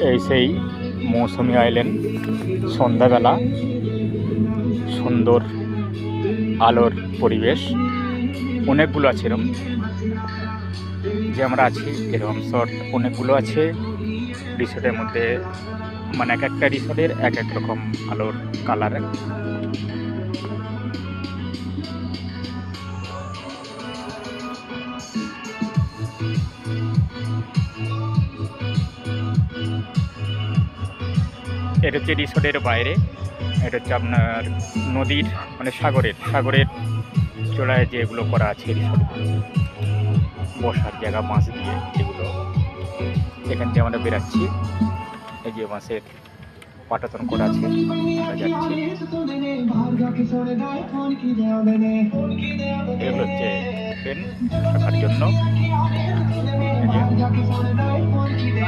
এই সেই মৌসুমী আইল্যান্ড, সন্ধ্যাবেলা সুন্দর আলোর পরিবেশ অনেকগুলো আছে। এরকম যে আমরা আছি এরকম শট অনেকগুলো আছে রিসোর্টের মধ্যে, মানে এক একটা রিসোর্টের এক এক রকম আলোর কালার। এটা হচ্ছে রিসোর্টের বাইরে, এটা হচ্ছে আপনার নদীর মানে সাগরের চড়ায় যেগুলো করা আছে রিসোর্টগুলো, বসার জায়গা বাঁশ দিয়ে এগুলো। এখান থেকে আমরা বেরাচ্ছি, এই যে বাঁশের পাটাতন করা আছে, আমরা যাচ্ছি। এগুলো হচ্ছে ট্রেন থাকার জন্য।